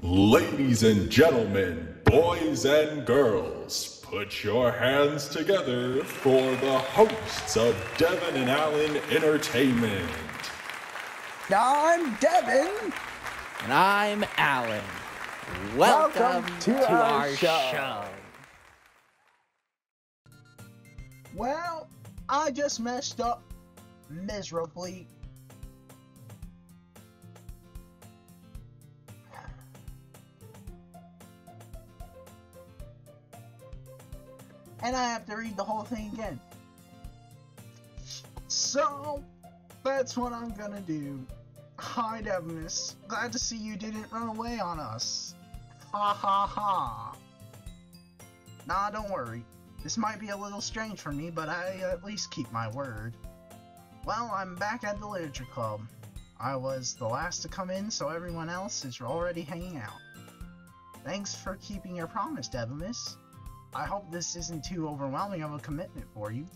Ladies and gentlemen, boys and girls, put your hands together for the hosts of Devin and Allen Entertainment. I'm Devin. And I'm Alan. Welcome to our show. Well, I just messed up miserably. And I have to read the whole thing again. So, that's what I'm gonna do. Hi, Devimus. Glad to see you didn't run away on us. Ha ha ha. Nah, don't worry. This might be a little strange for me, but I at least keep my word. Well, I'm back at the Literature Club. I was the last to come in, so everyone else is already hanging out. Thanks for keeping your promise, Devimus. I hope this isn't too overwhelming of a commitment for you.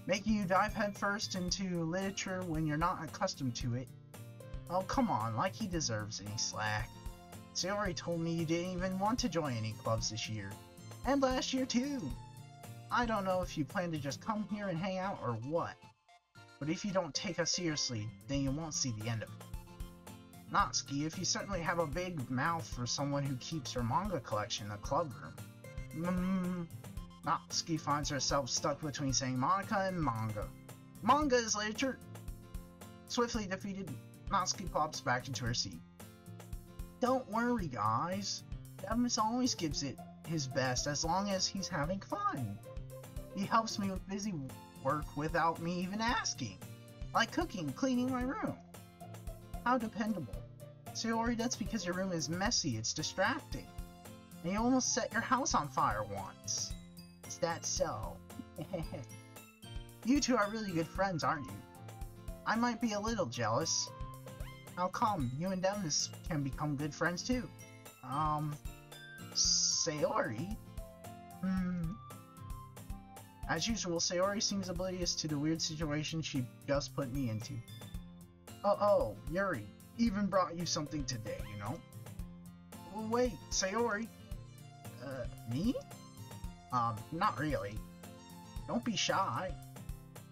Making you dive headfirst into literature when you're not accustomed to it. Oh, come on, like he deserves any slack. Sayori told me you didn't even want to join any clubs this year. And last year, too. I don't know if you plan to just come here and hang out or what. But if you don't take us seriously, then you won't see the end of it. Natsuki, if you certainly have a big mouth for someone who keeps her manga collection in a club room. Natsuki finds herself stuck between saying Monica and manga. Manga is literature. Swiftly defeated, Natsuki pops back into her seat. Don't worry, guys. Devimus always gives it his best as long as he's having fun. He helps me with busy work without me even asking. Like cooking, cleaning my room. How dependable. Sayori, that's because your room is messy, it's distracting. And you almost set your house on fire once. Is that so? You two are really good friends, aren't you? I might be a little jealous. How come? You and Devimus can become good friends too. Sayori? As usual, Sayori seems oblivious to the weird situation she just put me into. Oh, Yuri, even brought you something today, you know? Well, wait, Sayori? Me? Not really. Don't be shy.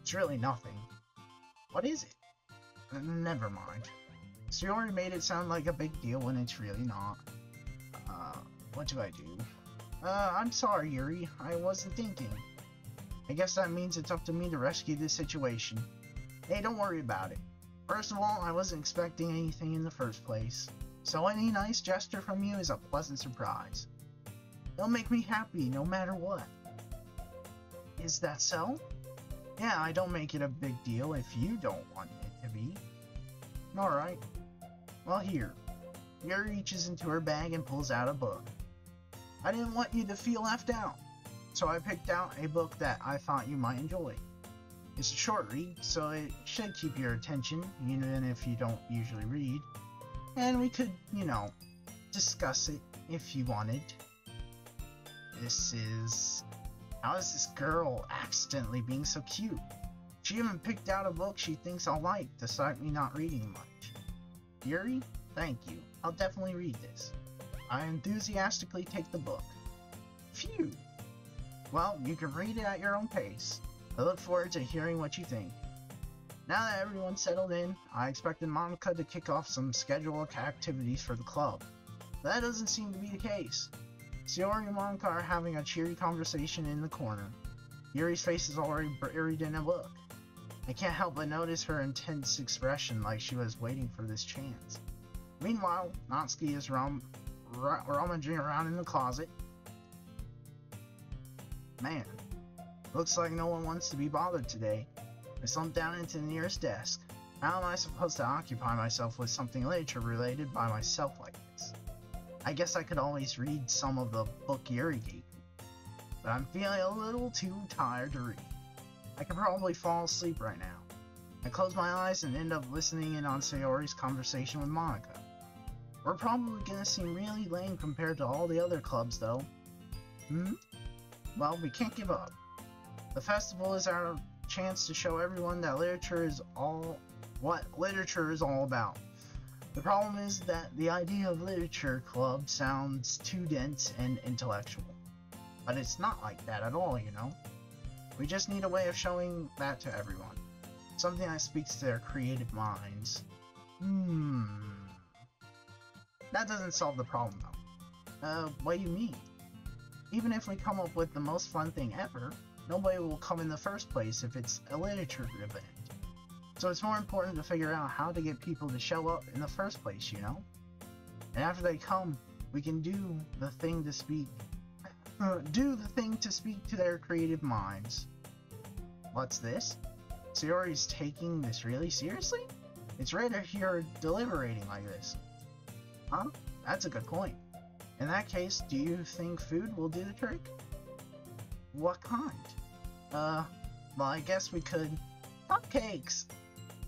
It's really nothing. What is it? Never mind. Sayori made it sound like a big deal when it's really not. What do I do? I'm sorry, Yuri. I wasn't thinking. I guess that means it's up to me to rescue this situation. Hey, don't worry about it. First of all, I wasn't expecting anything in the first place. So any nice gesture from you is a pleasant surprise. It'll make me happy no matter what. Is that so? Yeah, I don't make it a big deal if you don't want it to be. Alright. Well, here. Yuri reaches into her bag and pulls out a book. I didn't want you to feel left out, so I picked out a book that I thought you might enjoy. It's a short read, so it should keep your attention, even if you don't usually read. And we could, discuss it if you wanted. How is this girl accidentally being so cute? She even picked out a book she thinks I'll like, despite me not reading much. Yuri, thank you. I'll definitely read this. I enthusiastically take the book. Phew! Well, you can read it at your own pace. I look forward to hearing what you think. Now that everyone's settled in, I expected Monica to kick off some scheduled activities for the club. But that doesn't seem to be the case. Sayori and Monica are having a cheery conversation in the corner. Yuri's face is already buried in a book. I can't help but notice her intense expression like she was waiting for this chance. Meanwhile, Natsuki is rummaging around in the closet. Man, looks like no one wants to be bothered today. I slumped down into the nearest desk. How am I supposed to occupy myself with something literature related by myself like this? I guess I could always read some of the book Yuri gave me, but I'm feeling a little too tired to read. I could probably fall asleep right now. I close my eyes and end up listening in on Sayori's conversation with Monica. We're probably gonna seem really lame compared to all the other clubs though. Well, we can't give up. The festival is our chance to show everyone that literature is all about. The problem is that the idea of literature club sounds too dense and intellectual. But it's not like that at all, you know? We just need a way of showing that to everyone. Something that speaks to their creative minds. That doesn't solve the problem, though. What do you mean? Even if we come up with the most fun thing ever, nobody will come in the first place if it's a literature event. So it's more important to figure out how to get people to show up in the first place, you know? And after they come, we can do the thing to speak to their creative minds. What's this? Sayori's taking this really seriously? It's rare to hear her deliberating like this. Huh? That's a good point. In that case, do you think food will do the trick? What kind? Well, I guess we could... Cupcakes!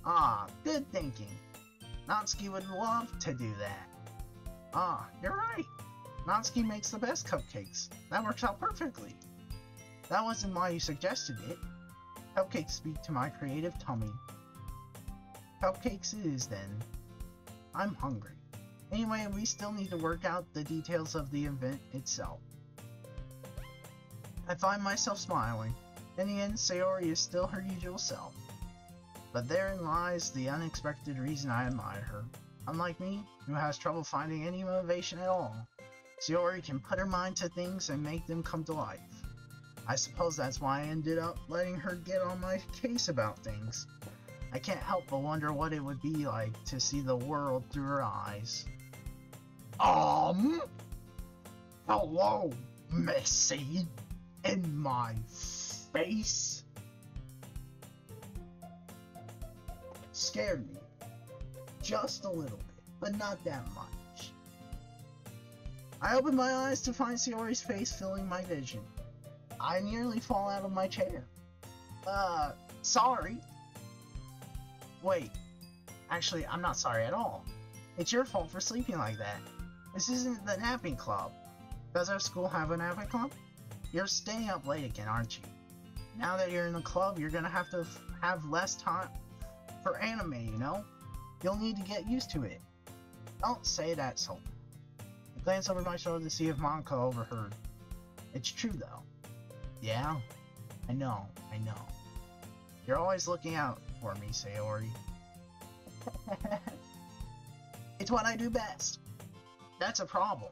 Ah, good thinking. Natsuki would love to do that. Ah, you're right. Natsuki makes the best cupcakes. That works out perfectly. That wasn't why you suggested it. Cupcakes speak to my creative tummy. Cupcakes it is then. I'm hungry. Anyway, we still need to work out the details of the event itself. I find myself smiling. In the end, Sayori is still her usual self. But therein lies the unexpected reason I admire her. Unlike me, who has trouble finding any motivation at all, Sayori can put her mind to things and make them come to life. I suppose that's why I ended up letting her get on my case about things. I can't help but wonder what it would be like to see the world through her eyes. Hello, Missy, in my face? Scared me. Just a little bit, but not that much. I opened my eyes to find Sayori's face filling my vision. I nearly fall out of my chair. Sorry. Wait, actually, I'm not sorry at all. It's your fault for sleeping like that. This isn't the napping club. Does our school have a napping club? You're staying up late again, aren't you? Now that you're in the club, you're gonna have to have less time for anime, you know? You'll need to get used to it. Don't say that, so. I glanced over my shoulder to see if Monika overheard. It's true, though. Yeah? I know. You're always looking out for me, Sayori. It's what I do best. That's a problem.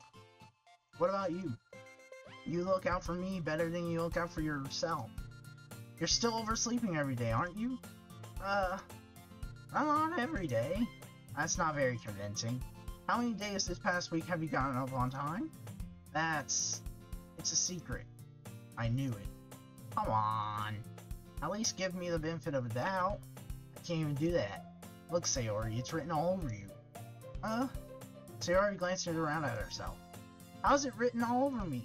What about you? You look out for me better than you look out for yourself. You're still oversleeping every day, aren't you? Not every day. That's not very convincing. How many days this past week have you gotten up on time? It's a secret. I knew it. Come on. At least give me the benefit of the doubt. I can't even do that. Look, Sayori, it's written all over you. Sayori glanced around at herself. How's it written all over me?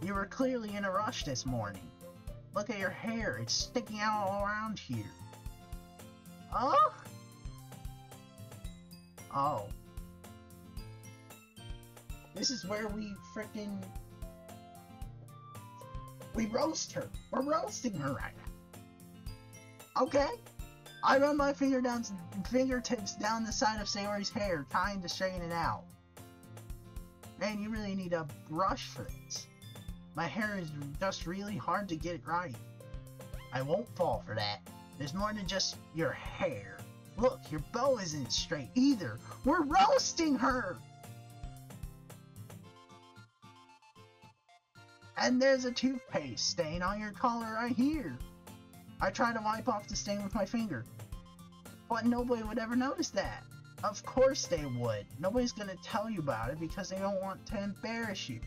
You were clearly in a rush this morning. Look at your hair, it's sticking out all around here. Oh. This is where we roast her. We're roasting her right now. Okay. I run my fingertips down the side of Sayori's hair, trying to straighten it out. Man, you really need a brush for this. My hair is just really hard to get it right. I won't fall for that. There's more than just your hair. Look, your bow isn't straight either. We're roasting her! And there's a toothpaste stain on your collar right here. I tried to wipe off the stain with my finger, but nobody would ever notice that. Of course they would. Nobody's gonna tell you about it because they don't want to embarrass you.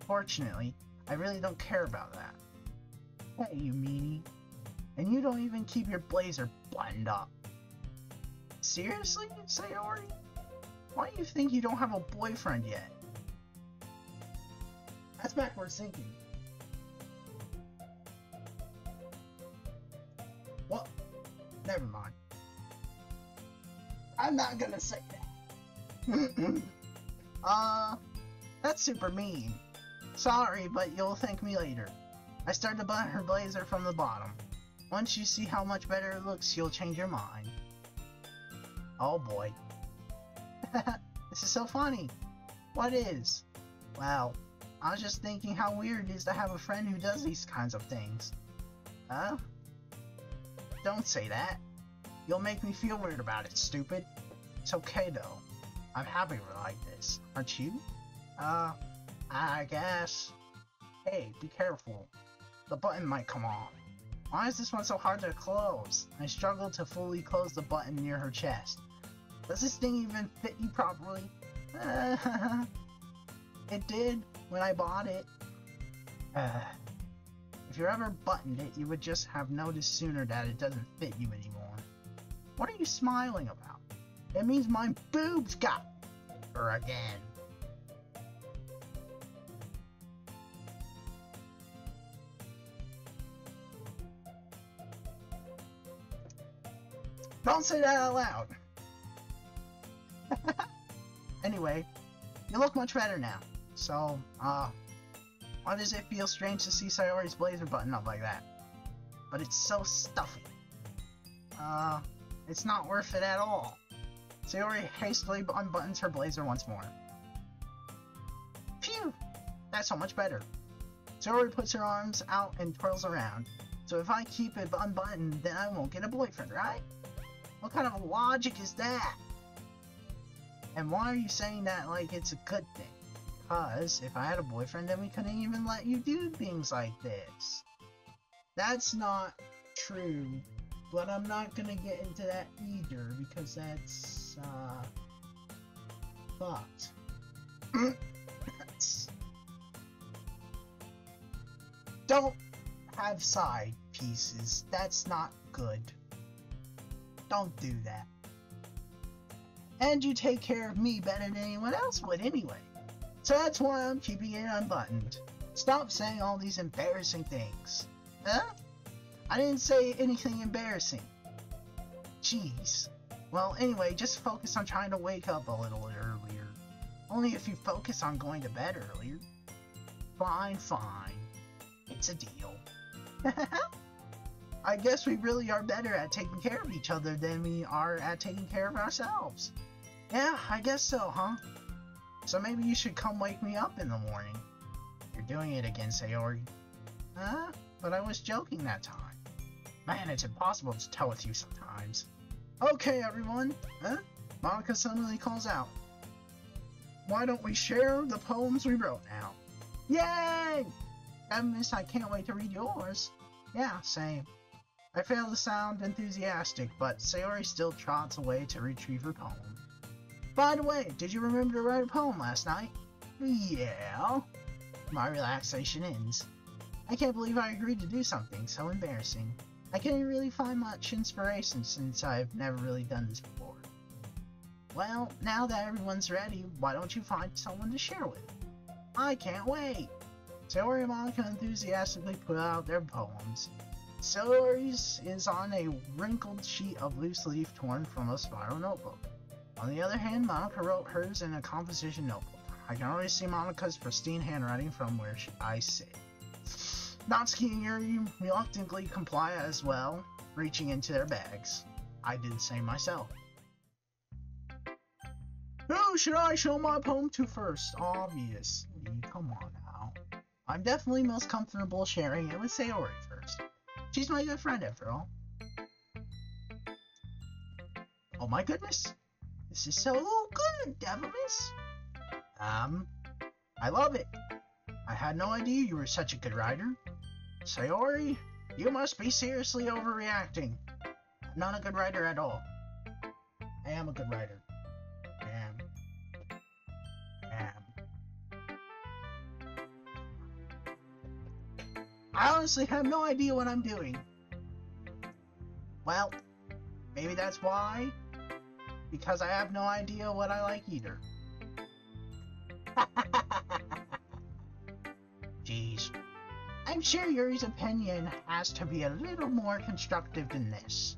Fortunately, I really don't care about that. Hey, you meanie. And you don't even keep your blazer buttoned up. Seriously, Sayori? Why do you think you don't have a boyfriend yet? That's backwards thinking. Well, never mind. I'm not gonna say that. That's super mean. Sorry, but you'll thank me later. I started to button her blazer from the bottom. Once you see how much better it looks, you'll change your mind. Oh boy. This is so funny. What is? Well, I was just thinking how weird it is to have a friend who does these kinds of things. Huh? Don't say that. You'll make me feel weird about it, stupid. It's okay though. I'm happy we're like this. Aren't you? I guess. Hey, be careful. The button might come off. Why is this one so hard to close? I struggle to fully close the button near her chest. Does this thing even fit you properly? It did when I bought it. If you ever buttoned it, you would just have noticed sooner that it doesn't fit you anymore. What are you smiling about? It means my boobs got her again. Don't say that out loud. Anyway, you look much better now. So, why does it feel strange to see Sayori's blazer button up like that? But it's so stuffy. It's not worth it at all. Sayori hastily unbuttons her blazer once more. Phew! That's so much better. Sayori puts her arms out and twirls around. So if I keep it unbuttoned, then I won't get a boyfriend, right? What kind of logic is that? And why are you saying that like it's a good thing? Because if I had a boyfriend, then we couldn't even let you do things like this. That's not true. But I'm not gonna get into that either, because that's, fucked. Don't have side pieces. That's not good. Don't do that. And you take care of me better than anyone else would anyway. So that's why I'm keeping it unbuttoned. Stop saying all these embarrassing things. Huh? I didn't say anything embarrassing. Jeez. Well, anyway, just focus on trying to wake up a little earlier. Only if you focus on going to bed earlier. Fine, fine. It's a deal. I guess we really are better at taking care of each other than we are at taking care of ourselves. Yeah, I guess so, huh? So maybe you should come wake me up in the morning. You're doing it again, Sayori. Huh? But I was joking that time. Man, it's impossible to tell with you sometimes. Okay, everyone. Huh? Monika suddenly calls out. Why don't we share the poems we wrote now? Yay! Miss, I can't wait to read yours. Yeah, same. I fail to sound enthusiastic, but Sayori still trots away to retrieve her poem. By the way, did you remember to write a poem last night? Yeah. My relaxation ends. I can't believe I agreed to do something so embarrassing. I can't really find much inspiration since I've never really done this before. Well, now that everyone's ready, why don't you find someone to share with? I can't wait! Sayori and Monika enthusiastically put out their poems. Sayori's is on a wrinkled sheet of loose leaf torn from a spiral notebook. On the other hand, Monika wrote hers in a composition notebook. I can already see Monika's pristine handwriting from where I sit. Natsuki and Yuri reluctantly comply as well, reaching into their bags. I did the same myself. Who should I show my poem to first? Obviously, come on now. I'm definitely most comfortable sharing it with Sayori first. She's my good friend after all. Oh my goodness! This is so good, Devimus! I love it! I had no idea you were such a good writer. Sayori, you must be seriously overreacting. I'm not a good writer at all. I am a good writer. I honestly have no idea what I'm doing. Well, maybe that's why. Because I have no idea what I like either. Jeez. I'm sure Yuri's opinion has to be a little more constructive than this.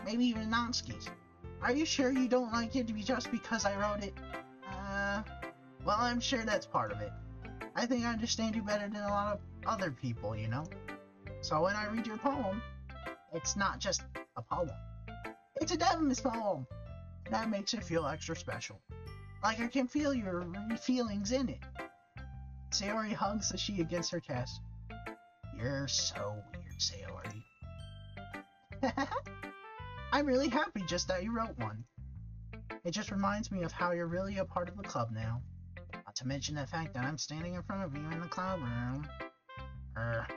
Maybe even Natsuki's. Are you sure you don't like it just because I wrote it? Well, I'm sure that's part of it. I think I understand you better than a lot of other people, you know? So when I read your poem, it's not just a poem. It's a Devimus poem! That makes it feel extra special. Like I can feel your feelings in it. Sayori hugs the sheet against her chest. You're so weird, Sayori. I'm really happy just that you wrote one. It just reminds me of how you're really a part of the club now. Not to mention the fact that I'm standing in front of you in the club room.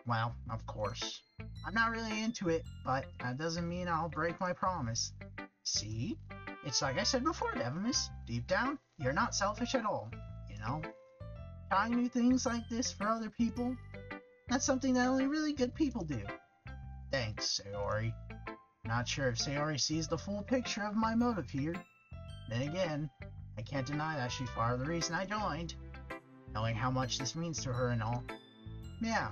Well, of course. I'm not really into it, but that doesn't mean I'll break my promise. See? It's like I said before, Devimus. Deep down, you're not selfish at all, you know? Trying new things like this for other people, that's something that only really good people do. Thanks, Sayori. Not sure if Sayori sees the full picture of my motive here. Then again, I can't deny that she's part of the reason I joined, knowing how much this means to her and all. Yeah,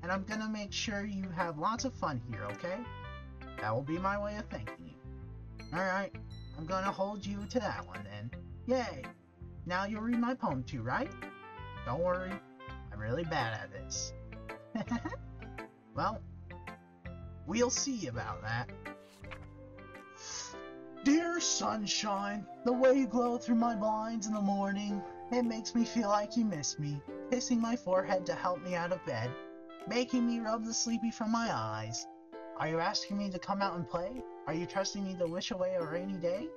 and I'm gonna make sure you have lots of fun here, okay? That will be my way of thanking you. Alright, I'm gonna hold you to that one then. Yay! Now you'll read my poem too, right? Don't worry, I'm really bad at this. Well, we'll see about that. Dear sunshine, the way you glow through my blinds in the morning, it makes me feel like you miss me, kissing my forehead to help me out of bed, making me rub the sleepy from my eyes. Are you asking me to come out and play? Are you trusting me to wish away a rainy day?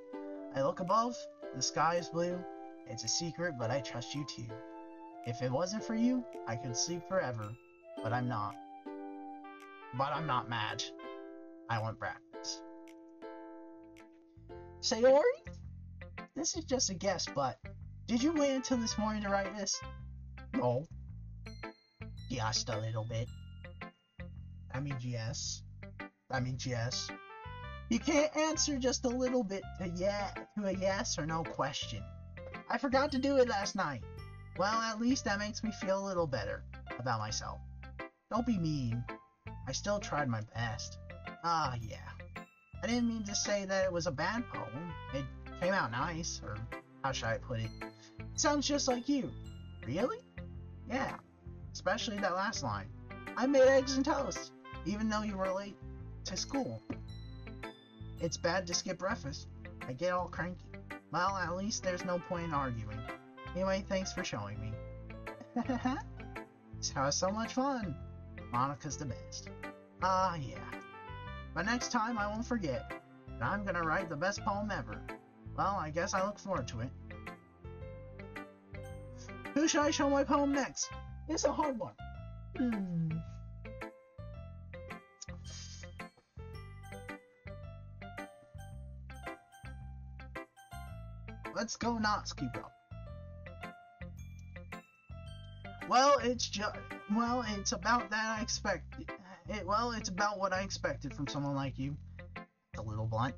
I look above, the sky is blue. It's a secret, but I trust you too. If it wasn't for you, I could sleep forever, but I'm not. But I'm not mad. I want breakfast. Sayori? This is just a guess, but did you wait until this morning to write this? No. Just a little bit. That means yes. That means yes. You can't answer just a little bit to a yes or no question. I forgot to do it last night. Well, at least that makes me feel a little better about myself. Don't be mean. I still tried my best. Ah, yeah. I didn't mean to say that it was a bad poem. It came out nice, or how should I put it? It sounds just like you. Really? Yeah. Especially that last line. I made eggs and toast, even though you were late to school. It's bad to skip breakfast. I get all cranky. Well, at least there's no point in arguing. Anyway, thanks for showing me. This was so much fun. Monika's the best. Ah, yeah. But next time I won't forget. And I'm gonna write the best poem ever. Well, I guess I look forward to it. Who should I show my poem next? It's a hard one. Let's go Natsuki, bro. It's about that I expected. It's about what I expected from someone like you. A little blunt.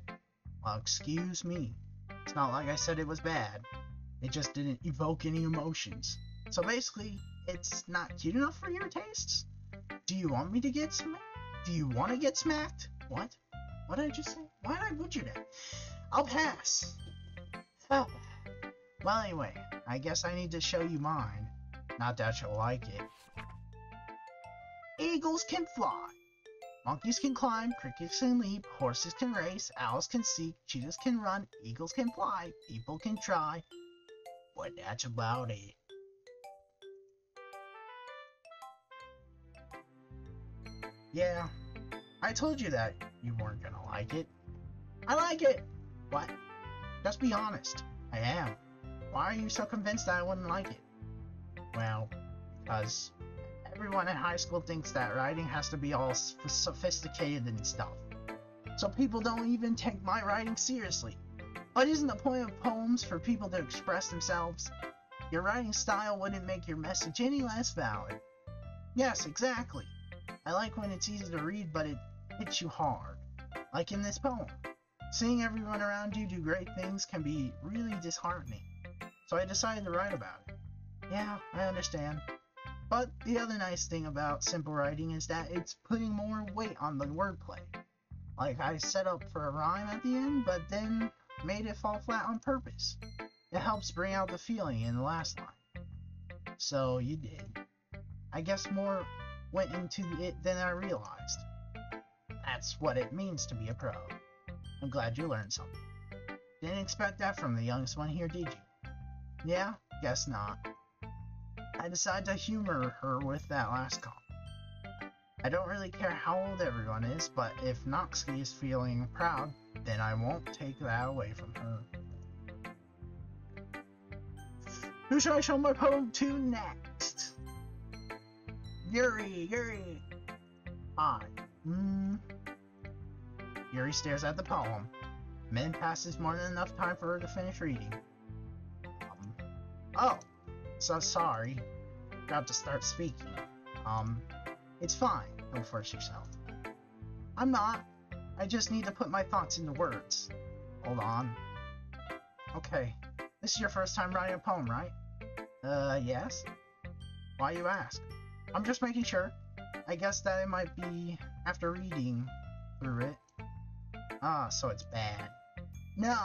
Well, excuse me. It's not like I said it was bad. It just didn't evoke any emotions. So basically, it's not cute enough for your tastes? Do you want me to get smacked? Do you want to get smacked? What? What did I just say? Why did I butcher that? I'll pass. Oh. Well, anyway, I guess I need to show you mine. Not that you'll like it. Eagles can fly. Monkeys can climb, crickets can leap, horses can race, owls can seek, cheetahs can run, eagles can fly, people can try. But that's about it. Yeah, I told you that you weren't gonna like it. I like it! What? Just be honest. I am. Why are you so convinced that I wouldn't like it? Well, because everyone in high school thinks that writing has to be all sophisticated and stuff. So people don't even take my writing seriously. But isn't the point of poems for people to express themselves? Your writing style wouldn't make your message any less valid. Yes, exactly. I like when it's easy to read, but it hits you hard. Like in this poem. Seeing everyone around you do great things can be really disheartening. So I decided to write about it. Yeah, I understand. But the other nice thing about simple writing is that it's putting more weight on the wordplay. Like I set up for a rhyme at the end, but then made it fall flat on purpose. It helps bring out the feeling in the last line. So you did. I guess more went into it than I realized. That's what it means to be a pro. I'm glad you learned something. Didn't expect that from the youngest one here, did you? Yeah, guess not. I decided to humor her with that last comment. I don't really care how old everyone is, but if Noxky is feeling proud, then I won't take that away from her. Who should I show my poem to next? Yuri! Hi. Yuri stares at the poem. Min passes more than enough time for her to finish reading. Oh, so sorry. Got to start speaking. It's fine. Don't force yourself. I'm not. I just need to put my thoughts into words. Hold on. Okay. This is your first time writing a poem, right? Yes? Why you ask? I'm just making sure. I guess that it might be after reading through it. Ah, so it's bad. No!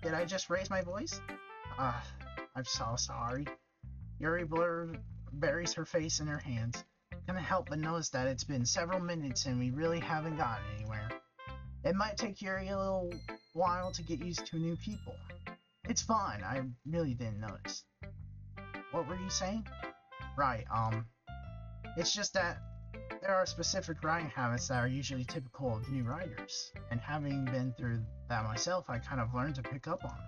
Did I just raise my voice? I'm so sorry. Yuri buries her face in her hands. Couldn't help but notice that it's been several minutes and we really haven't gotten anywhere. It might take Yuri a little while to get used to new people. It's fine, I really didn't notice. What were you saying? Right, it's just that there are specific writing habits that are usually typical of new writers, and having been through that myself, I kind of learned to pick up on it.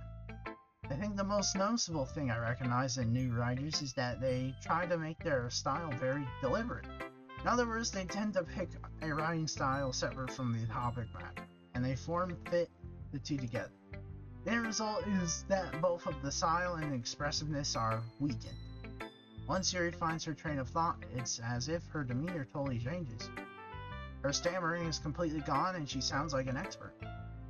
I think the most noticeable thing I recognize in new writers is that they try to make their style very deliberate. In other words, they tend to pick a writing style separate from the topic matter, and they fit the two together. The end result is that both of the style and expressiveness are weakened. Once Yuri finds her train of thought, it's as if her demeanor totally changes. Her stammering is completely gone and she sounds like an expert.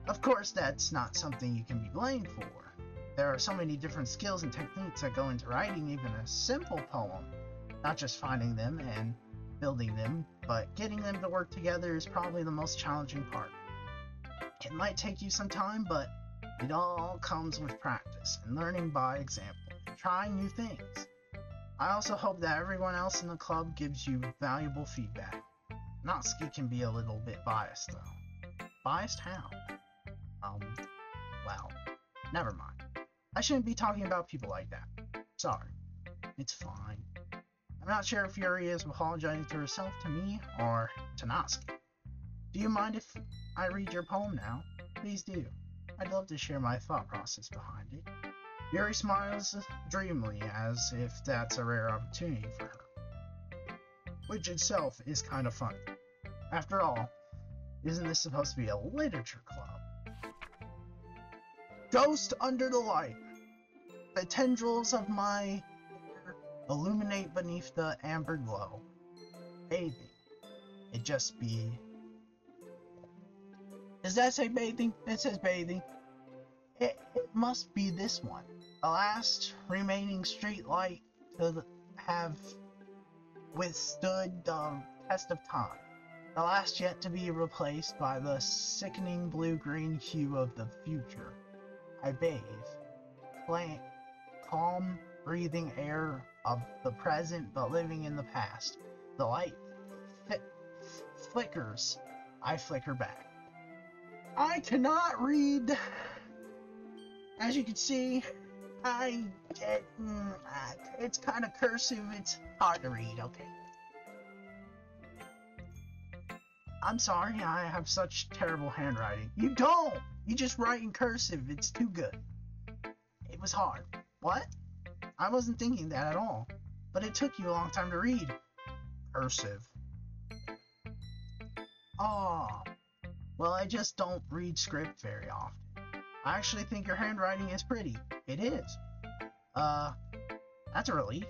Of course, that's not something you can be blamed for. There are so many different skills and techniques that go into writing even a simple poem. Not just finding them and building them, but getting them to work together is probably the most challenging part. It might take you some time, but it all comes with practice and learning by example and trying new things. I also hope that everyone else in the club gives you valuable feedback. Noxky can be a little bit biased though. Biased how? Well, never mind. I shouldn't be talking about people like that. Sorry. It's fine. I'm not sure if Yuri is apologizing to herself, to me, or to Noxky. Do you mind if I read your poem now? Please do. I'd love to share my thought process behind it. Yuri smiles dreamily, as if that's a rare opportunity for her. Which itself is kind of funny. After all, isn't this supposed to be a literature club? Ghost under the light. The tendrils of my hair illuminate beneath the amber glow. Bathing. It just be... Does that say bathing? It says bathing. It must be this one. The last remaining street light to have withstood the test of time. The last yet to be replaced by the sickening blue-green hue of the future. I bathe. Calm, breathing air of the present but living in the past. The light flickers. I flicker back. I cannot read. As you can see, it's kind of cursive, it's hard to read, okay. I'm sorry, I have such terrible handwriting. You don't! You just write in cursive, it's too good. It was hard. What? I wasn't thinking that at all. But it took you a long time to read. Cursive. Aw. Well, I just don't read script very often. I actually think your handwriting is pretty. It is. That's a relief.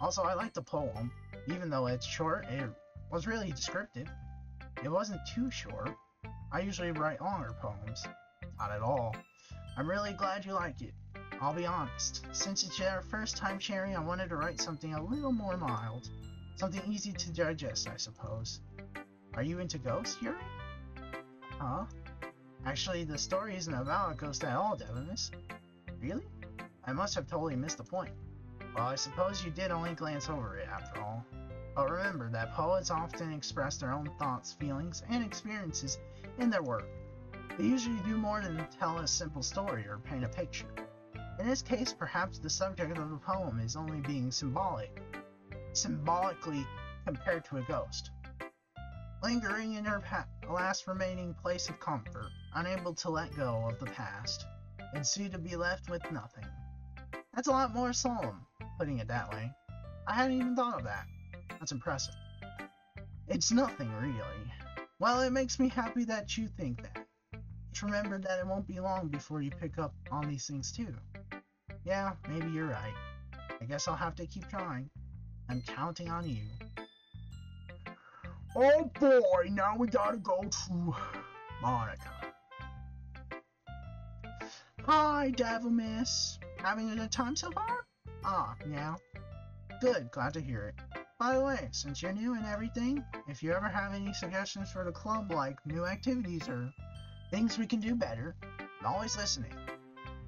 Also, I like the poem. Even though it's short, it was really descriptive. It wasn't too short. I usually write longer poems. Not at all. I'm really glad you like it. I'll be honest. Since it's your first time sharing, I wanted to write something a little more mild. Something easy to digest, I suppose. Are you into ghosts, Yuri? Huh? Actually, the story isn't about a ghost at all, Devinis. Really? I must have totally missed the point. Well, I suppose you did only glance over it, after all. But remember that poets often express their own thoughts, feelings, and experiences in their work. They usually do more than tell a simple story or paint a picture. In this case, perhaps the subject of the poem is only being symbolically compared to a ghost, lingering in her last remaining place of comfort, unable to let go of the past, and soon to be left with nothing. That's a lot more solemn, putting it that way. I hadn't even thought of that. That's impressive. It's nothing, really. Well, it makes me happy that you think that. Just remember that it won't be long before you pick up on these things too. Yeah, maybe you're right. I guess I'll have to keep trying. I'm counting on you. Oh boy, now we gotta go to Monica. Hi, Devil Miss. Having a good time so far? Ah, yeah. Good, glad to hear it. By the way, since you're new and everything, if you ever have any suggestions for the club, like new activities or things we can do better, I'm always listening.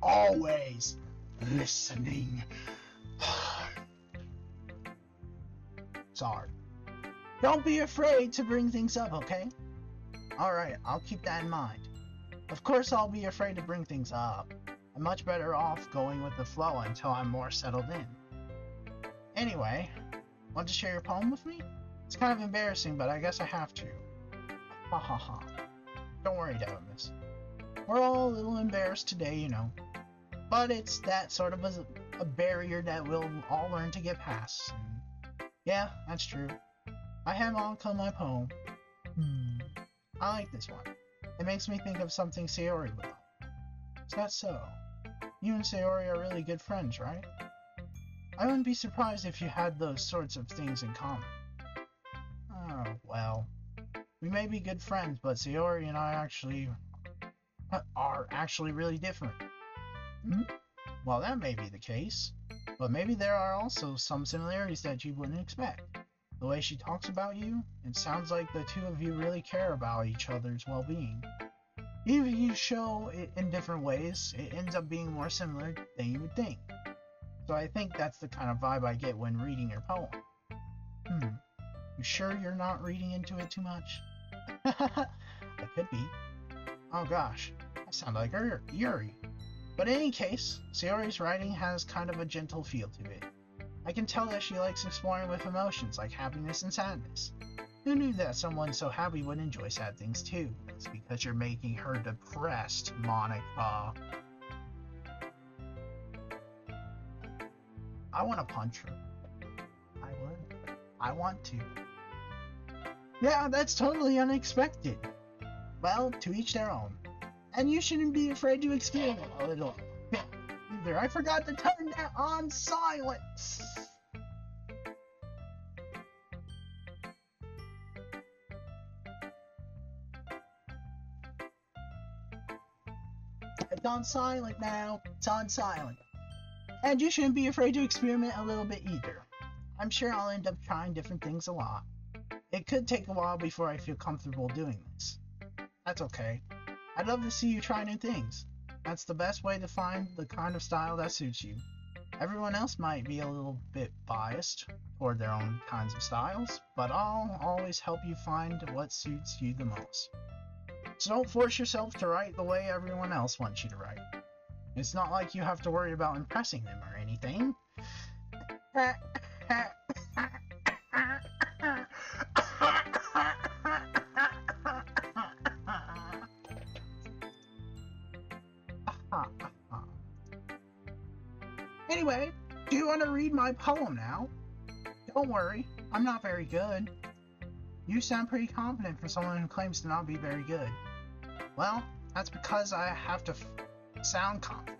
Always listening. Sorry. Don't be afraid to bring things up, okay? Alright, I'll keep that in mind. Of course I'll be afraid to bring things up. I'm much better off going with the flow until I'm more settled in. Anyway, want to share your poem with me? It's kind of embarrassing, but I guess I have to. Ha ha ha. Don't worry, Devil Miss. We're all a little embarrassed today, you know. But it's that sort of a barrier that we'll all learn to get past. And yeah, that's true. I have Monica my poem. I like this one. It makes me think of something Sayori would like. Is that so? You and Sayori are really good friends, right? I wouldn't be surprised if you had those sorts of things in common. Oh, well. We may be good friends, but Sayori and I are actually really different. Well, that may be the case, but maybe there are also some similarities that you wouldn't expect. The way she talks about you, it sounds like the two of you really care about each other's well-being. Even if you show it in different ways, it ends up being more similar than you would think. So I think that's the kind of vibe I get when reading your poem. You sure you're not reading into it too much? I could be. Oh gosh, I sound like Yuri. But in any case, Sayori's writing has kind of a gentle feel to it. I can tell that she likes exploring with emotions like happiness and sadness. Who knew that someone so happy would enjoy sad things too? It's because you're making her depressed, Monica. I want to punch her. I would. I want to. Yeah, that's totally unexpected. Well, to each their own. And you shouldn't be afraid to experiment a little bit either. I forgot to turn that on silence. It's on silent now. It's on silent. And you shouldn't be afraid to experiment a little bit either. I'm sure I'll end up trying different things a lot. It could take a while before I feel comfortable doing this. That's okay. I'd love to see you try new things. That's the best way to find the kind of style that suits you. Everyone else might be a little bit biased toward their own kinds of styles, but I'll always help you find what suits you the most. So don't force yourself to write the way everyone else wants you to write. It's not like you have to worry about impressing them or anything. Anyway, do you want to read my poem now? Don't worry, I'm not very good. You sound pretty confident for someone who claims to not be very good. Well, that's because I have to sound confident.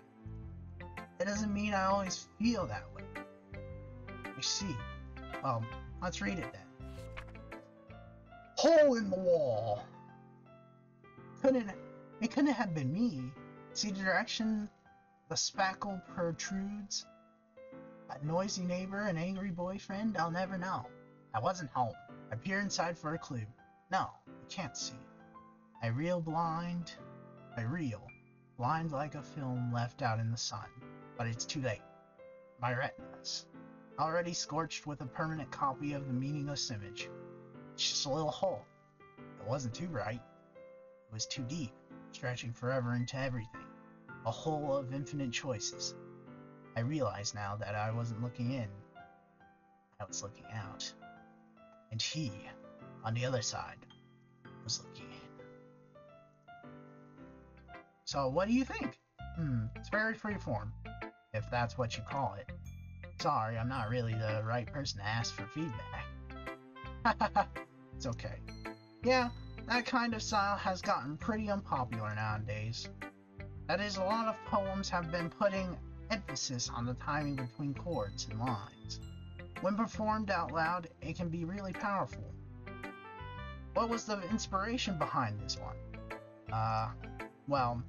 It doesn't mean I always feel that way. I see. Well, let's read it then. Hole in the wall. It couldn't have been me. See the direction the spackle protrudes? A noisy neighbor, an angry boyfriend? I'll never know. I wasn't home. I peer inside for a clue. No, I can't see. I reel blind like a film left out in the sun. But it's too late. My retina's already scorched with a permanent copy of the meaningless image. It's just a little hole. It wasn't too bright. It was too deep, stretching forever into everything. A hole of infinite choices. I realized now that I wasn't looking in. I was looking out. And he, on the other side, was looking in. So what do you think? It's very freeform, if that's what you call it. Sorry, I'm not really the right person to ask for feedback. It's okay. Yeah, that kind of style has gotten pretty unpopular nowadays. That is, a lot of poems have been putting emphasis on the timing between chords and lines. When performed out loud, it can be really powerful. What was the inspiration behind this one? Well,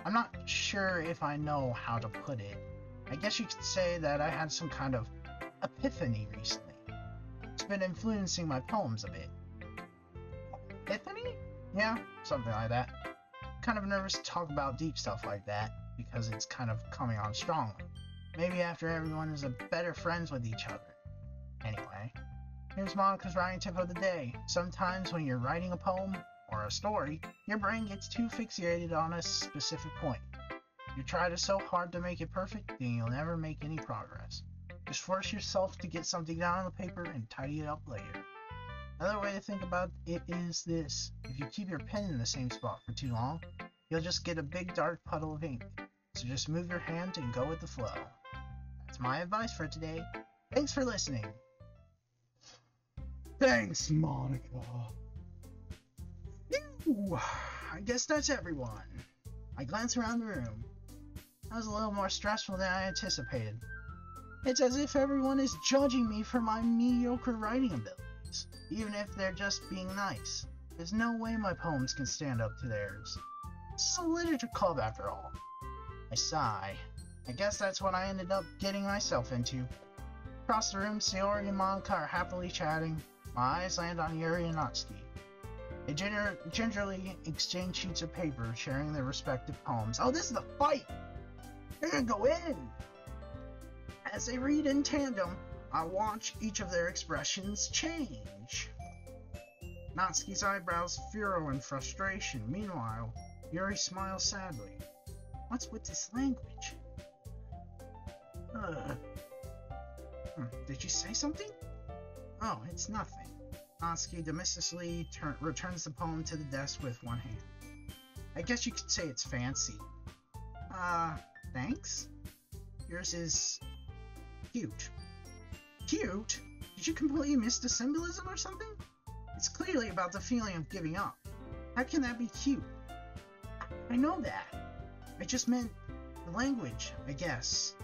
I'm not sure if I know how to put it. I guess you could say that I had some kind of epiphany recently. It's been influencing my poems a bit. Epiphany? Yeah, something like that. Kind of nervous to talk about deep stuff like that, because it's kind of coming on strongly. Maybe after everyone is better friends with each other. Anyway, here's Monica's writing tip of the day. Sometimes when you're writing a poem or a story, your brain gets too fixated on a specific point. You try so hard to make it perfect, then you'll never make any progress. Just force yourself to get something down on the paper and tidy it up later. Another way to think about it is this. If you keep your pen in the same spot for too long, you'll just get a big dark puddle of ink. So just move your hand and go with the flow. That's my advice for today. Thanks for listening. Thanks, Monica. Phew, I guess that's everyone. I glance around the room. That was a little more stressful than I anticipated. It's as if everyone is judging me for my mediocre writing abilities, even if they're just being nice. There's no way my poems can stand up to theirs. This is a literature club after all. I sigh. I guess that's what I ended up getting myself into. Across the room, Sayori and Monica are happily chatting. My eyes land on Yuri and Natsuki. They gingerly exchange sheets of paper, sharing their respective poems. Oh, this is the fight! They're gonna go in! As they read in tandem, I watch each of their expressions change. Natsuki's eyebrows furrow in frustration. Meanwhile, Yuri smiles sadly. What's with this language? Did you say something? Oh, it's nothing. Natsuki dismissively returns the poem to the desk with one hand. I guess you could say it's fancy. Thanks? Yours is cute. Cute? Did you completely miss the symbolism or something? It's clearly about the feeling of giving up. How can that be cute? I know that. I just meant the language, I guess.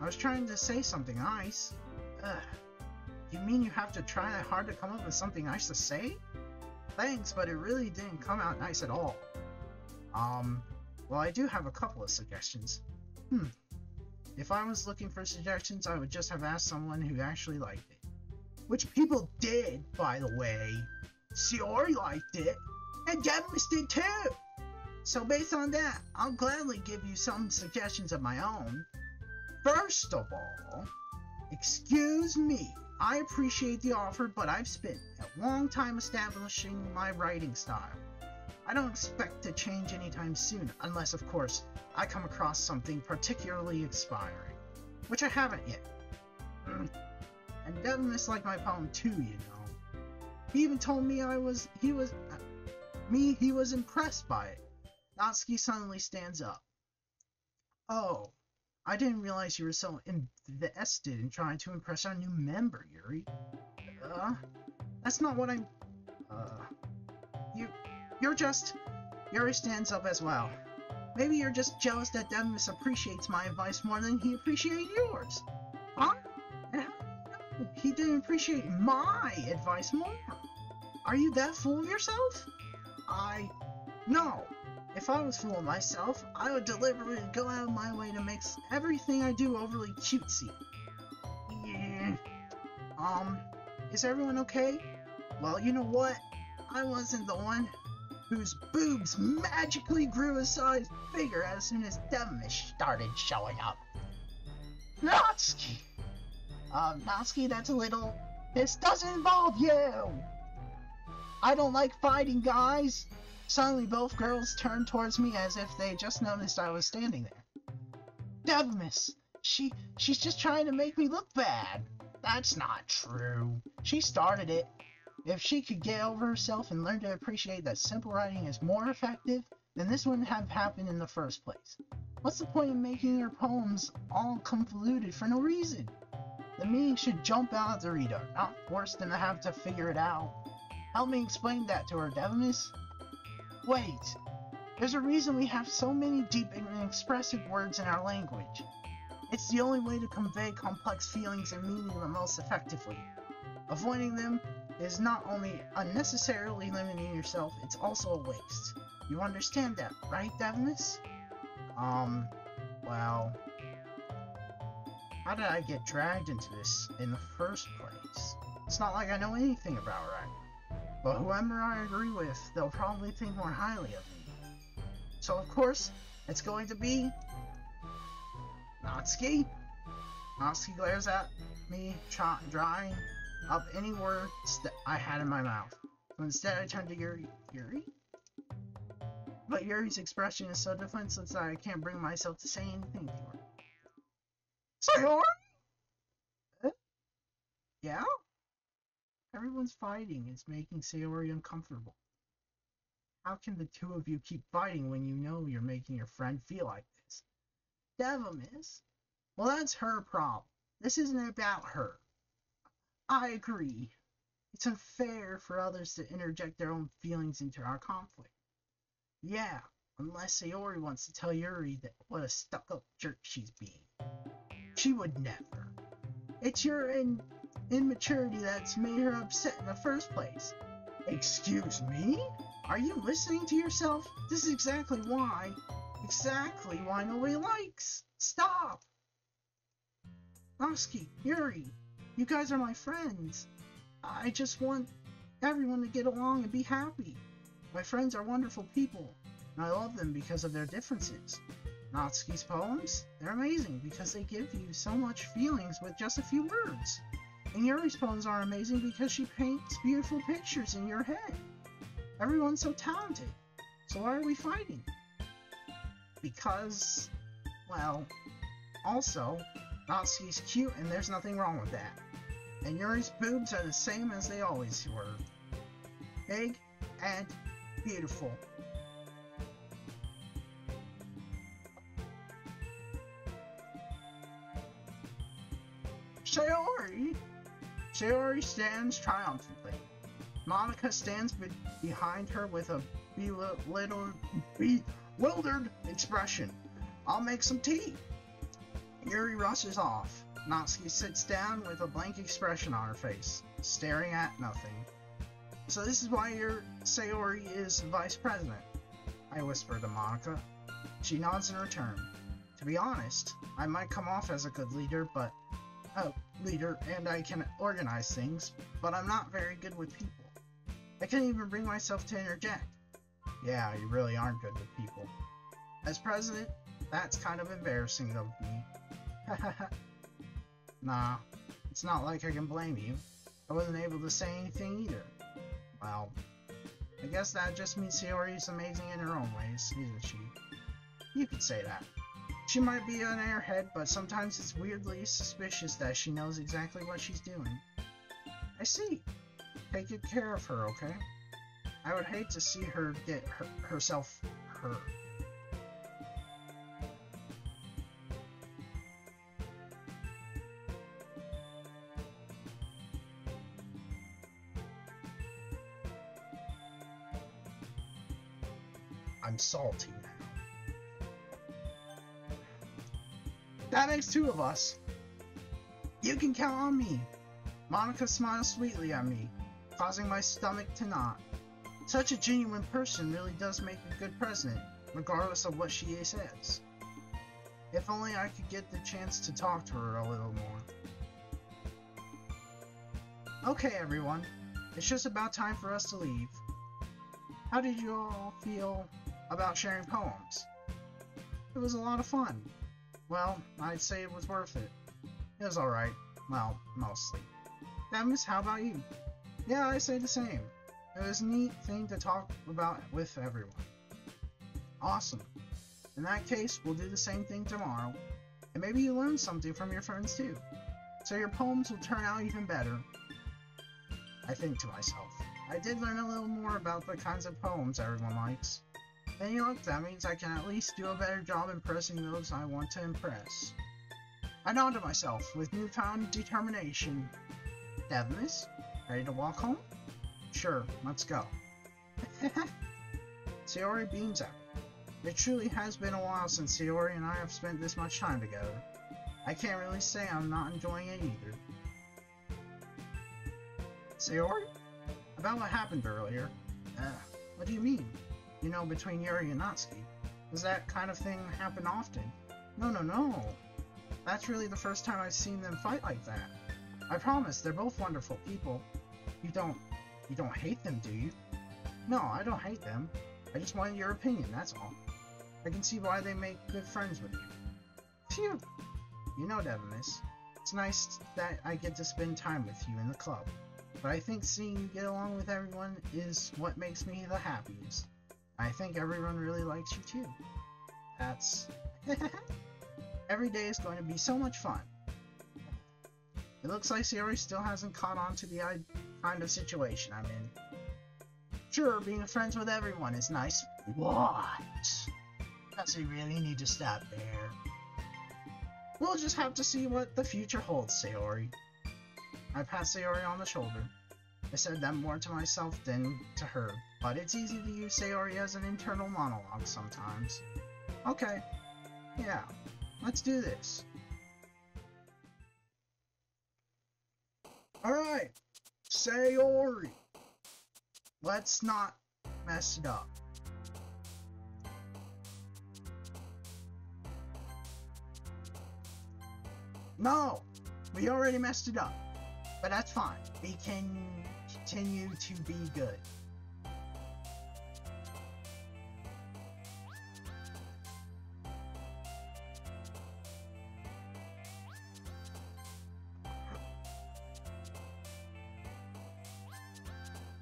I was trying to say something nice. You mean you have to try that hard to come up with something nice to say? Thanks, but it really didn't come out nice at all. Well, I do have a couple of suggestions. If I was looking for suggestions, I would just have asked someone who actually liked it. Which people did, by the way. Sayori liked it, and Devimus did too! So based on that, I'll gladly give you some suggestions of my own. First of all, excuse me, I appreciate the offer, but I've spent a long time establishing my writing style. I don't expect to change anytime soon, unless, of course, I come across something particularly inspiring, which I haven't yet. And Devimus liked my poem too, you know. He even told me he was impressed by it. Natsuki suddenly stands up. Oh, I didn't realize you were so invested in trying to impress our new member, Yuri. That's not what I'm... You're just... Yuri stands up as well. Maybe you're just jealous that Devimus appreciates my advice more than he appreciated yours. Huh? He didn't appreciate my advice more. Are you that full of yourself? No. If I was full of myself, I would deliberately go out of my way to make everything I do overly cutesy. Yeah. Is everyone okay? Well, you know what? I wasn't the one whose boobs magically grew a size bigger as soon as Devimus started showing up. Natsuki! Natsuki, that's a little... This doesn't involve you! I don't like fighting, guys! Suddenly both girls turned towards me as if they just noticed I was standing there. Devimus, She's just trying to make me look bad. That's not true. She started it. If she could get over herself and learn to appreciate that simple writing is more effective, then this wouldn't have happened in the first place. What's the point of making your poems all convoluted for no reason? The meaning should jump out at the reader, not force them to have to figure it out. Help me explain that to her, Devimus. Wait, there's a reason we have so many deep and expressive words in our language. It's the only way to convey complex feelings and meaning the most effectively. Avoiding them is not only unnecessarily limiting yourself, it's also a waste. You understand that, right, Devimus? Well... How did I get dragged into this in the first place? It's not like I know anything about writing. But whoever I agree with, they'll probably think more highly of me. So of course, it's going to be... Natsuki? Natsuki glares at me, drying up any words that I had in my mouth. So instead I turn to Yuri. Yuri? But Yuri's expression is so defenseless that I can't bring myself to say anything to her. Sayori? Yeah? Everyone's fighting. It's making Sayori uncomfortable. How can the two of you keep fighting when you know you're making your friend feel like this? Devimus? Well, that's her problem. This isn't about her. I agree. It's unfair for others to interject their own feelings into our conflict. Yeah, unless Sayori wants to tell Yuri that what a stuck-up jerk she's being. She would never. It's your immaturity that's made her upset in the first place. Excuse me? Are you listening to yourself? This is exactly why nobody likes. Stop! Natsuki, Yuri, you guys are my friends. I just want everyone to get along and be happy. My friends are wonderful people, and I love them because of their differences. Natsuki's poems, they're amazing because they give you so much feelings with just a few words. And Yuri's poems are amazing because she paints beautiful pictures in your head. Everyone's so talented. So why are we fighting? Because, well, also, Natsuki's cute and there's nothing wrong with that. And Yuri's boobs are the same as they always were. Big and beautiful. Sayori stands triumphantly. Monika stands behind her with a bewildered expression. I'll make some tea. Yuri rushes off. Natsuki sits down with a blank expression on her face, staring at nothing. So this is why your Sayori is vice president, I whisper to Monika. She nods in return. To be honest, I might come off as a good leader, and I can organize things, but I'm not very good with people. I can't even bring myself to interject. Yeah, you really aren't good with people. As president, that's kind of embarrassing of me. Nah, it's not like I can blame you. I wasn't able to say anything either. Well, I guess that just means Sayori's amazing in her own ways, isn't she? You could say that. She might be an airhead, but sometimes it's weirdly suspicious that she knows exactly what she's doing. I see. Take good care of her, okay? I would hate to see her get herself hurt. I'm salty now. That makes two of us. You can count on me. Monika smiles sweetly at me, causing my stomach to knot. Such a genuine person really does make a good president, regardless of what she says. If only I could get the chance to talk to her a little more. Okay, everyone. It's just about time for us to leave. How did you all feel about sharing poems? It was a lot of fun. Well, I'd say it was worth it. It was alright. Well, mostly. Devimus, how about you? Yeah, I say the same. It was a neat thing to talk about with everyone. Awesome. In that case, we'll do the same thing tomorrow. And maybe you learn something from your friends too. So your poems will turn out even better. I think to myself. I did learn a little more about the kinds of poems everyone likes. And you know what, that means I can at least do a better job impressing those I want to impress. I nod to myself with newfound determination. Devimus, ready to walk home? Sure, let's go. Sayori beams out. It truly has been a while since Sayori and I have spent this much time together. I can't really say I'm not enjoying it either. Sayori? About what happened earlier. What do you mean? You know, between Yuri and Natsuki. Does that kind of thing happen often? No. That's really the first time I've seen them fight like that. I promise, they're both wonderful people. You don't hate them, do you? No, I don't hate them. I just wanted your opinion, that's all. I can see why they make good friends with you. Phew! You know, Devimus, it's nice that I get to spend time with you in the club. But I think seeing you get along with everyone is what makes me the happiest. I think everyone really likes you too. That's... Every day is going to be so much fun. It looks like Sayori still hasn't caught on to the kind of situation I'm in. Sure, being friends with everyone is nice. What? Does he really need to stop there? We'll just have to see what the future holds, Sayori. I passed Sayori on the shoulder. I said that more to myself than to her, but it's easy to use Sayori as an internal monologue sometimes. Okay, yeah, let's do this. Alright, Sayori. Let's not mess it up. No, we already messed it up. But that's fine. We can continue to be good.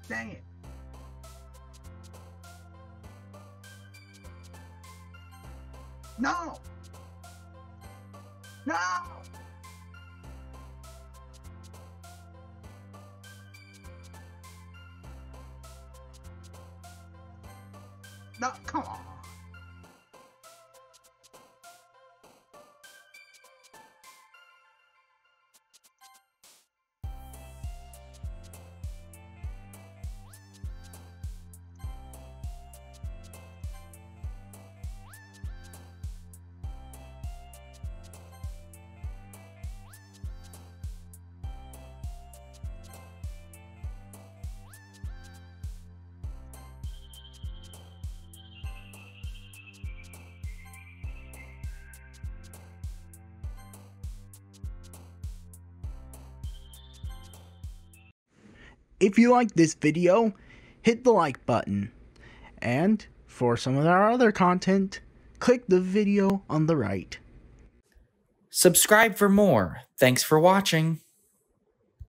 Dang it. No! No! No, come on. If you like this video, hit the like button. And for some of our other content, click the video on the right. Subscribe for more. Thanks for watching.